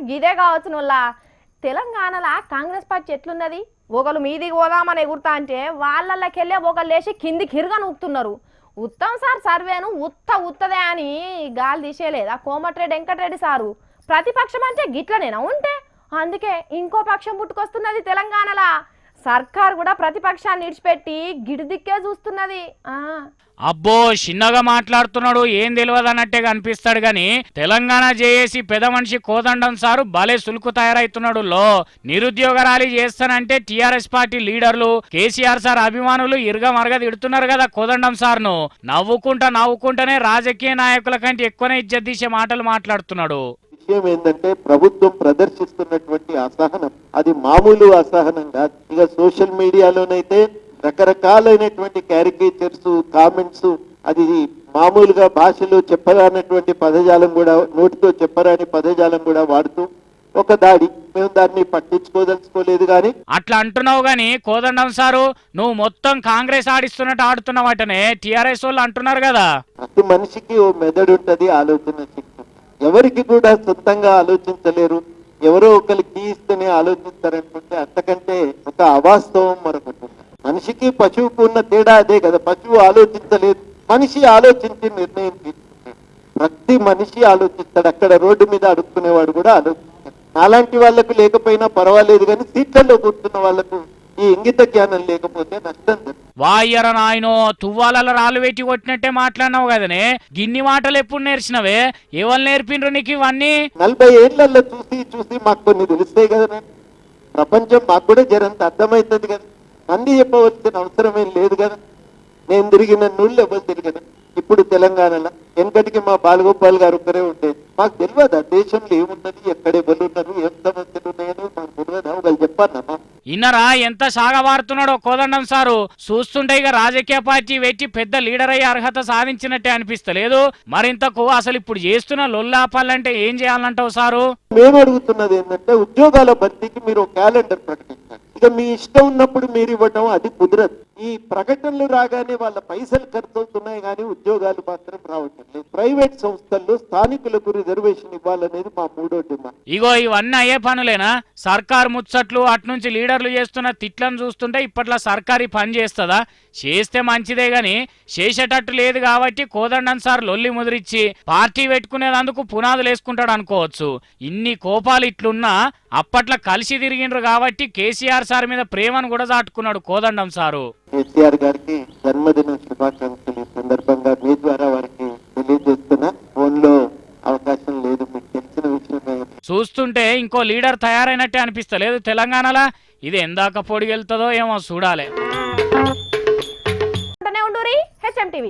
గిదే కావచ్చు నొల్ల. తెలంగాణలో కాంగ్రెస్ పార్టీ ఎట్లున్నది? ఒకళ్ళు మీదికి పోదామని ఎగురుతా అంటే వాళ్ళకెళ్ళే ఒకళ్ళు లేచి కిందికి హిరుగా నూపుతున్నారు. ఉత్తమ్ సార్ సర్వేను ఉత్తదే అని గాలి తీసేయలేదా కోమటిరెడ్డి వెంకటరెడ్డి సారు? ప్రతిపక్షం అంటే గిట్లనేనా ఉంటే? అందుకే ఇంకో పక్షం పుట్టుకొస్తున్నది తెలంగాణలో. సర్కార్ కూడా ప్రతిపక్షాన్ని విడిచిపెట్టి గిడిదిక్కే చూస్తున్నది. అబ్బో చిన్నగా మాట్లాడుతున్నాడు, ఏం తెలియదన్నట్టే కనిపిస్తాడు గాని తెలంగాణ జేఏసీ పెద్ద మనిషి కోదండం సారు భలే సులుకు తయారైతున్నాడు. నిరుద్యోగ ర్యాలీ చేస్తానంటే టీఆర్ఎస్ పార్టీ లీడర్లు కేసీఆర్ సార్ అభిమానులు ఇరుగా మరగ తిడుతున్నారు కదా కోదండం సార్ను. నవ్వుకుంటానే రాజకీయ నాయకుల కంటే ఎక్కువనే ఇజ్జత్ తీసే మాటలు మాట్లాడుతున్నాడు. విషయం ఏంటంటే ప్రభుత్వం ప్రదర్శిస్తున్నటువంటి అసహనం అది మామూలు అసహనం కాదు. ఇక సోషల్ మీడియాలోనైతే రకరకాలైనటువంటి క్యారికేచర్స్, కామెంట్స్, అది మామూలుగా భాషలో చెప్పరానటువంటి పదజాలం కూడా, నోటితో చెప్పరాని పదజాలం కూడా వాడుతూ ఒక దాడి. మేము దాన్ని పట్టించుకోదలుచుకోలేదు. కానీ అట్లా అంటున్నావు గాని కోదండం సారు, నువ్వు మొత్తం కాంగ్రెస్ ఆడిస్తున్నట్టు ఆడుతున్నావటనే టీఆర్ఎస్ వాళ్ళు అంటున్నారు కదా. ప్రతి మనిషికి ఓ మెదడు ఉంటది, ఆలోచన శక్తి. ఎవరికి కూడా సొంతంగా ఆలోచించలేరు, ఎవరో ఒకరికి ఇస్తేనే ఆలోచిస్తారనుకుంటే అంతకంటే ఒక అవాస్తవం మరొకటి. మనిషికి పశువుకు ఉన్న తేడా అదే కదా. పశువు ఆలోచించలేదు, మనిషి ఆలోచించి నిర్ణయం తీసుకుంటాడు. ప్రతి మనిషి ఆలోచిస్తాడు. అక్కడ రోడ్డు మీద అడుక్కునేవాడు కూడా ఆలోచిస్తాడు. అలాంటి వాళ్లకు లేకపోయినా పర్వాలేదు, కానీ సీట్లలో కూర్చున్న వాళ్లకు ఈ ఇంగిత జ్ఞానం లేకపోతే నష్టం. వాయ్యర నాయనో, తువ్వాలలో రాళ్ళు పెట్టి కొట్టినట్టే మాట్లాడినావు కదనే. గిన్ని మాటలు ఎప్పుడు నేర్చినవే? ఎవరు నేర్పిండ్రు నీకు ఇవన్నీ? 40 ఏళ్లలో చూసి మాకు కొన్ని తెలుస్తాయి కదా. ప్రపంచం మాకు కూడా జరంత అర్థమవుతుంది కదా. మంది చెప్పవలసిన అవసరం ఏం లేదు కదా. నేను తిరిగిన నుళ్ళు ఎవరు తిరిగిన. ఇప్పుడు తెలంగాణలో వెనకటికి మా బాలగోపాల్ గారు ఒక్కరే ఉండేది. మాకు తెలియదు ఆ దేశంలో ఏమున్నది, ఎక్కడ ఎవరు ఉన్నారు, ఏం సమస్యలు ఉన్నాయని మాకు తెలియదు. వాళ్ళు చెప్పానమ్మా. ఇన్నరా ఎంత సాగబారుతున్నాడో కోదండం సారు. చూస్తుంటే ఇక రాజకీయ పార్టీ పెట్టి పెద్ద లీడర్ అయ్యే అర్హత సాధించినట్టే అనిపిస్తలేదు. మరింతకు అసలు ఇప్పుడు చేస్తున్న లొల్లాపాలంటే ఏం చేయాలంటావు సారు? మేము అడుగుతున్నది ఏంటంటే ఉద్యోగాల భర్తీకి మీరు క్యాలెండర్ ప్రకటించాలి. ఇక మీ ఇష్టం ఉన్నప్పుడు మీరు ఇవ్వటం అది కుదరదు. ఈ ప్రకటనలు రాగానే వాళ్ళ పైసలు ఖర్చు అవుతున్నాయి, కానీ ఉద్యోగాలు మాత్రం రావటం లేదు. ప్రైవేట్ సంస్థల్లో స్థానికులకు రిజర్వేషన్ ఇవ్వాలనేది మా 3వ డిమాండ్. ఇగో ఇవన్నీ అయ్యే పనులేనా? సర్కార్ ముచ్చట్లు అట్నుంచి లీడర్లు చేస్తున్న తిట్లను చూస్తుంటే ఇప్పట్లో సర్కారీ పని చేస్తుందా? చేస్తే మంచిదే గాని చేసేటట్టు లేదు కాబట్టి కోదండం సార్ లొల్లి ముదిరిచ్చి పార్టీ పెట్టుకునేందుకు పునాదులు వేసుకుంటాడు అనుకోవచ్చు. ఇన్ని కోపాలు ఇట్లున్నా అప్పట్లో కలిసి తిరిగిండ్రు కాబట్టి కేసీఆర్ సార్ మీద ప్రేమను కూడా చాటుకున్నాడు కోదండం సారు. కేసీఆర్ గారికి జన్మదిన శుభాకాంక్షలు సందర్భంగా మీ ద్వారా వారికి తెలియజేస్తున్నా. ఫోన్ లో అవకాశం లేదు, మీకు తెలిసిన విషయమే. చూస్తుంటే ఇంకో లీడర్ తయారైనట్టే అనిపిస్తలేదు తెలంగాణలో. ఇది ఎందాక పొడిగెళ్తుందో ఏమో చూడాలి. ఉంటూరి HM TV.